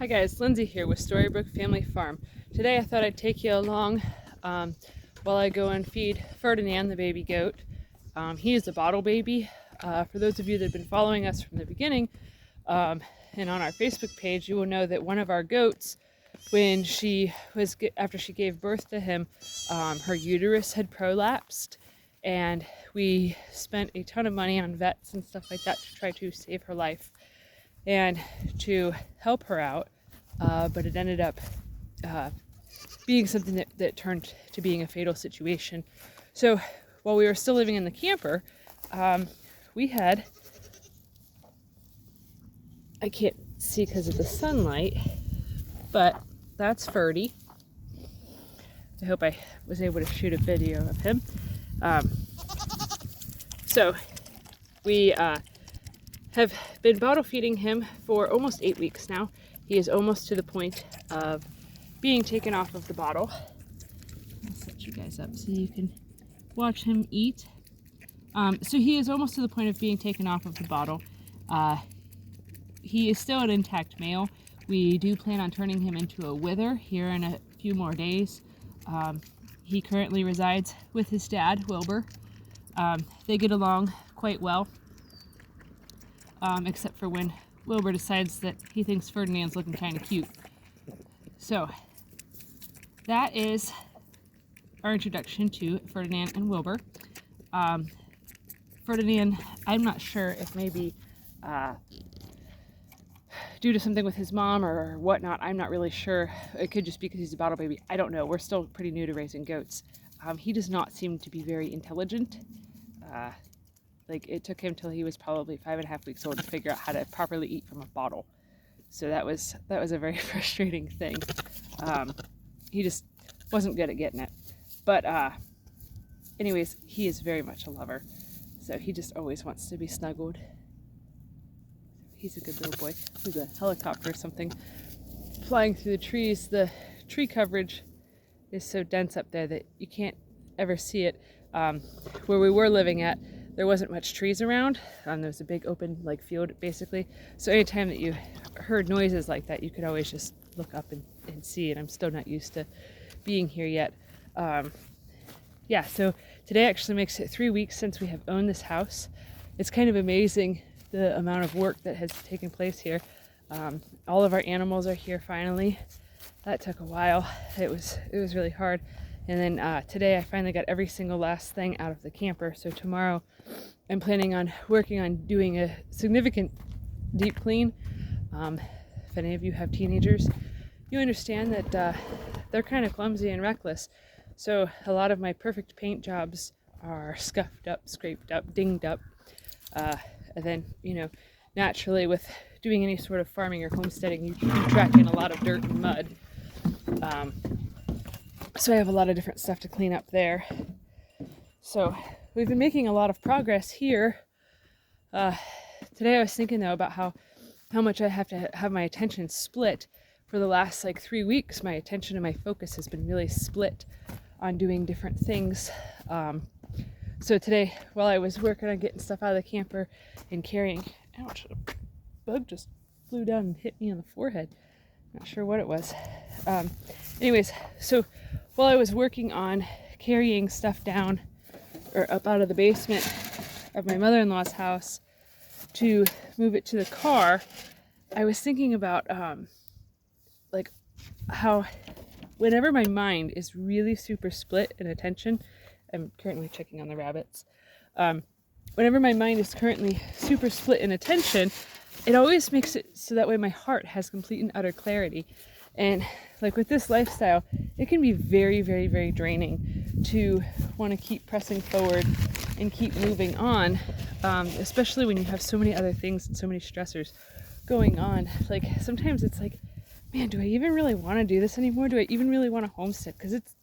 Hi guys, Lindsay here with Storybrook Family Farm. Today I thought I'd take you along while I go and feed Ferdinand, the baby goat. He is a bottle baby. For those of you that have been following us from the beginning and on our Facebook page, you will know that one of our goats, after she gave birth to him, her uterus had prolapsed, and we spent a ton of money on vets and stuff like that to try to save her life and to help her out, but it ended up being something that turned to being a fatal situation. So while we were still living in the camper, we had, I can't see because of the sunlight, but that's Ferdy. I hope I was able to shoot a video of him. So we have been bottle feeding him for almost 8 weeks now. He is almost to the point of being taken off of the bottle. I'll set you guys up so you can watch him eat. So he is almost to the point of being taken off of the bottle. He is still an intact male. We do plan on turning him into a wither here in a few more days. He currently resides with his dad, Wilbur. They get along quite well. Except for when Wilbur decides that he thinks Ferdinand's looking kind of cute. So that is our introduction to Ferdinand and Wilbur. Ferdinand, I'm not sure if maybe due to something with his mom or whatnot, I'm not really sure. It could just be because he's a bottle baby. I don't know. We're still pretty new to raising goats. He does not seem to be very intelligent. Like, it took him till he was probably 5.5 weeks old to figure out how to properly eat from a bottle. So that was a very frustrating thing. He just wasn't good at getting it. But anyways, he is very much a lover. So he just always wants to be snuggled. He's a good little boy. There's a helicopter or something flying through the trees. The tree coverage is so dense up there that you can't ever see it. Where we were living at, there wasn't much trees around. There was a big open field basically. So anytime that you heard noises like that, you could always just look up and see it. I'm still not used to being here yet. Yeah, so today actually makes it 3 weeks since we have owned this house. It's kind of amazing the amount of work that has taken place here. All of our animals are here finally. That took a while. It was really hard. And then today I finally got every single last thing out of the camper. So tomorrow I'm planning on working on doing a significant deep clean. If any of you have teenagers, you understand that they're kind of clumsy and reckless. So a lot of my perfect paint jobs are scuffed up, scraped up, dinged up. And then, naturally with doing any sort of farming or homesteading, you track in a lot of dirt and mud. So I have a lot of different stuff to clean up there. So we've been making a lot of progress here. Today I was thinking though about how much I have to have my attention split. For the last 3 weeks, my attention and my focus has been really split on doing different things. So today, while I was working on getting stuff out of the camper and carrying, ouch, a bug just flew down and hit me on the forehead. Not sure what it was. Anyways, so while I was working on carrying stuff down or up out of the basement of my mother-in-law's house to move it to the car, I was thinking about how whenever my mind is really super split in attention, I'm currently checking on the rabbits. Whenever my mind is currently super split in attention, it always makes it so that way my heart has complete and utter clarity. And with this lifestyle, it can be very, very, very draining to want to keep pressing forward and keep moving on, especially when you have so many other things and so many stressors going on. Sometimes it's man, do I even really want to do this anymore? Do I even really want to homestead? Because it's,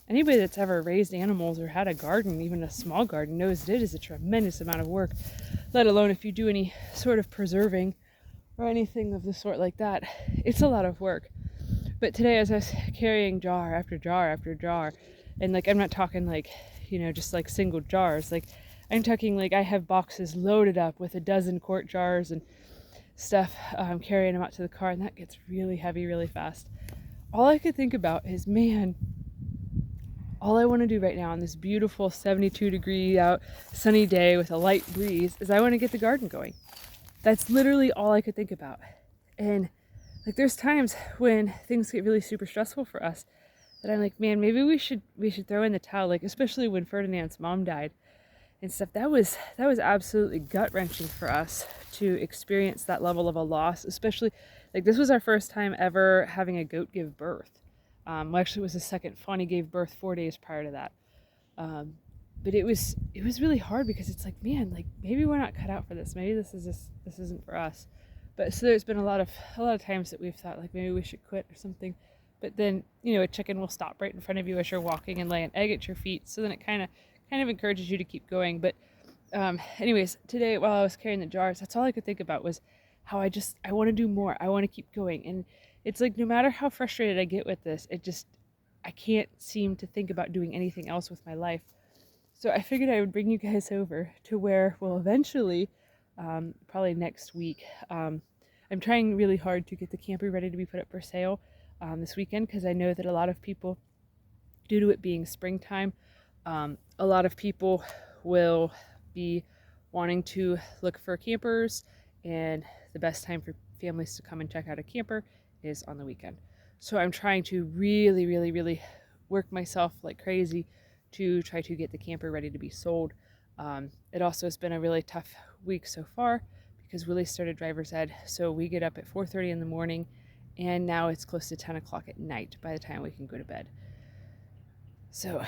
anybody that's ever raised animals or had a garden, even a small garden, knows that it is a tremendous amount of work, let alone if you do any sort of preserving or anything of the sort like that. It's a lot of work. But today, as I was carrying jar after jar after jar, and I'm not talking just single jars, I'm talking I have boxes loaded up with a dozen quart jars and stuff, carrying them out to the car, and that gets really heavy really fast. All I could think about is, man, all I want to do right now on this beautiful 72-degree out sunny day with a light breeze is I want to get the garden going. That's literally all I could think about. And like, there's times when things get really super stressful for us that I'm like, man, maybe we should throw in the towel. Like, especially when Ferdinand's mom died and stuff. That was absolutely gut-wrenching for us to experience that level of a loss. Especially, like, this was our first time ever having a goat give birth. Well, actually, it was the second. Fawny gave birth 4 days prior to that. But it was really hard because it's like, man, like, maybe we're not cut out for this. Maybe this isn't for us. But so there's been a lot of times that we've thought, like, maybe we should quit or something. But then, you know, a chicken will stop right in front of you as you're walking and lay an egg at your feet. So then it kind of encourages you to keep going. But anyways, today while I was carrying the jars, that's all I could think about was how I want to do more. I want to keep going. And it's like, no matter how frustrated I get with this, I can't seem to think about doing anything else with my life. So I figured I would bring you guys over to where we'll eventually, probably next week, I'm trying really hard to get the camper ready to be put up for sale this weekend, because I know that a lot of people, due to it being springtime, a lot of people will be wanting to look for campers, and the best time for families to come and check out a camper is on the weekend. So I'm trying to really, really, really work myself like crazy to try to get the camper ready to be sold. It also has been a really tough week so far because Willie started driver's ed. So we get up at 4:30 in the morning, and now it's close to 10 o'clock at night by the time we can go to bed. So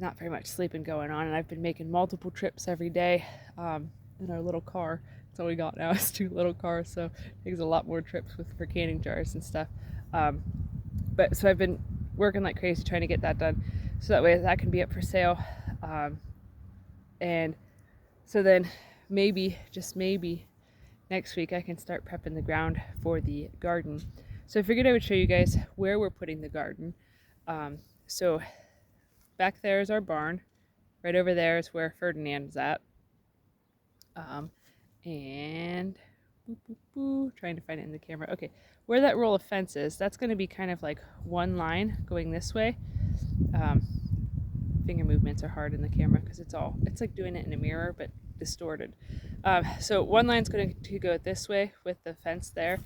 not very much sleeping going on, and I've been making multiple trips every day in our little car. That's all we got now is 2 little cars, so it takes a lot more trips for canning jars and stuff. But so I've been working like crazy trying to get that done, so that way that can be up for sale. And so then maybe, just maybe, next week I can start prepping the ground for the garden. So I figured I would show you guys where we're putting the garden. So back there is our barn. Right over there is where Ferdinand is at. And trying to find it in the camera. Okay, where that row of fence is, that's going to be kind of like one line going this way. Finger movements are hard in the camera because it's like doing it in a mirror but distorted. So one line's going to go this way with the fence there,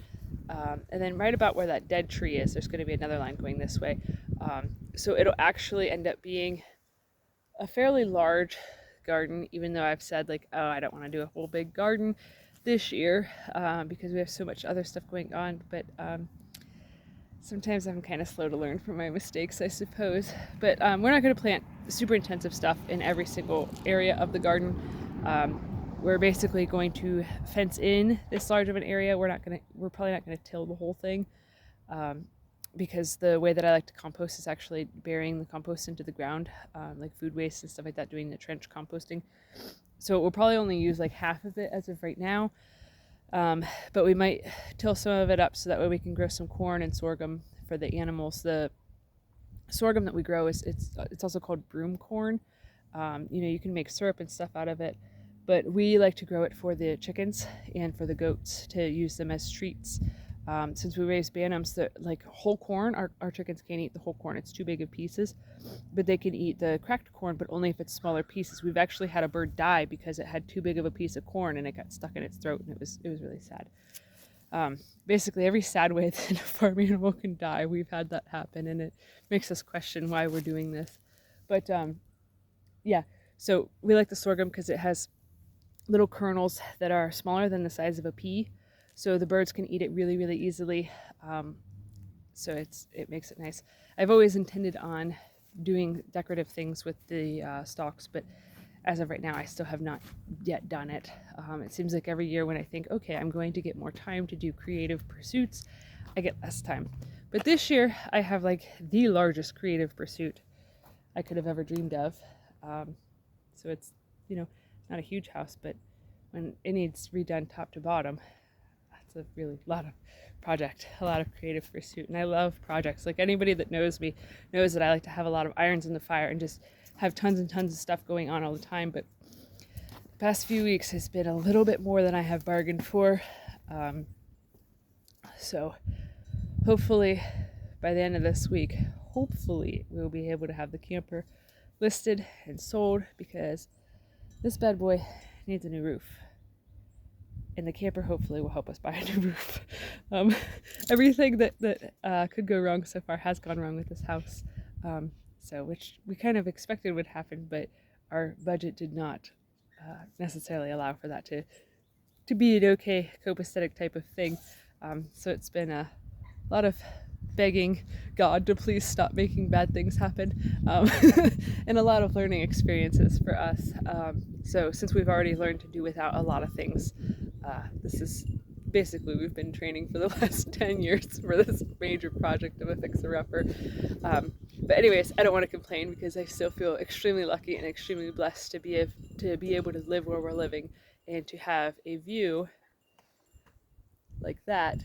and then right about where that dead tree is, there's going to be another line going this way. So it'll actually end up being a fairly large garden, even though I've said, like, oh, I don't want to do a whole big garden this year because we have so much other stuff going on. But sometimes I'm kind of slow to learn from my mistakes, I suppose. But we're not going to plant super intensive stuff in every single area of the garden. We're basically going to fence in this large of an area. We're probably not going to till the whole thing, because the way that I like to compost is actually burying the compost into the ground, like food waste and stuff like that, doing the trench composting. So we'll probably only use like half of it as of right now, but we might till some of it up so that way we can grow some corn and sorghum for the animals. The sorghum that we grow it's also called broom corn. You can make syrup and stuff out of it, but we like to grow it for the chickens and for the goats to use them as treats. Since we raise bantams, like whole corn, our chickens can't eat the whole corn. It's too big of pieces, but they can eat the cracked corn, but only if it's smaller pieces. We've actually had a bird die because it had too big of a piece of corn and it got stuck in its throat, and it was really sad. Basically every sad way that a farm animal can die, we've had that happen, and it makes us question why we're doing this. But yeah, so we like the sorghum because it has little kernels that are smaller than the size of a pea, so the birds can eat it really, really easily. So it makes it nice. I've always intended on doing decorative things with the stalks, but as of right now, I still have not yet done it. It seems like every year when I think, okay, I'm going to get more time to do creative pursuits, I get less time. But this year, I have like the largest creative pursuit I could have ever dreamed of. So it's, not a huge house, but when it needs redone top to bottom, that's a really a lot of creative pursuit. And I love projects. Like, anybody that knows me knows that I like to have a lot of irons in the fire and just have tons and tons of stuff going on all the time. But the past few weeks has been a little bit more than I have bargained for. So hopefully by the end of this week, hopefully we'll be able to have the camper listed and sold, because this bad boy needs a new roof. And the camper hopefully will help us buy a new roof. Everything that could go wrong so far has gone wrong with this house. So which we kind of expected would happen, but our budget did not necessarily allow for that to be an okay copacetic type of thing. So it's been a lot of begging God to please stop making bad things happen, and a lot of learning experiences for us. So since we've already learned to do without a lot of things, this is basically, we've been training for the last 10 years for this major project of a fixer-upper. But anyways, I don't want to complain, because I still feel extremely lucky and extremely blessed to be able to live where we're living and to have a view like that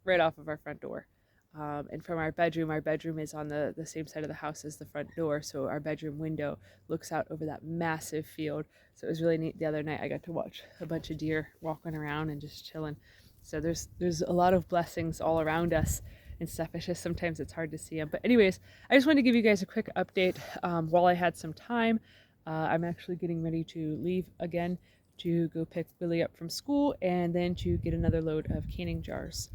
right off of our front door. And from our bedroom is on the same side of the house as the front door, so our bedroom window looks out over that massive field. So it was really neat. The other night I got to watch a bunch of deer walking around and just chilling. So there's a lot of blessings all around us and stuff. It's just sometimes it's hard to see them. But anyways, I just wanted to give you guys a quick update while I had some time. I'm actually getting ready to leave again to go pick Billy up from school, and then to get another load of canning jars.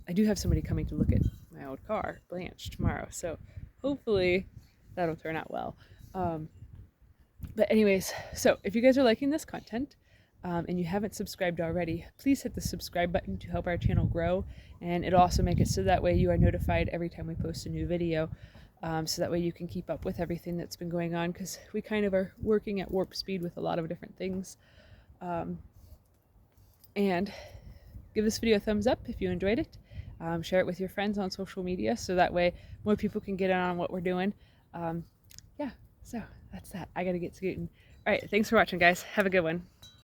I do have somebody coming to look at my old car, Blanche, tomorrow, so hopefully that'll turn out well. But anyways, so if you guys are liking this content, and you haven't subscribed already, please hit the subscribe button to help our channel grow, and it'll also make it so that way you are notified every time we post a new video, so that way you can keep up with everything that's been going on, because we kind of are working at warp speed with a lot of different things. And give this video a thumbs up if you enjoyed it. Share it with your friends on social media, so that way more people can get in on what we're doing. Yeah, so that's that. I gotta get scooting. All right, thanks for watching, guys. Have a good one.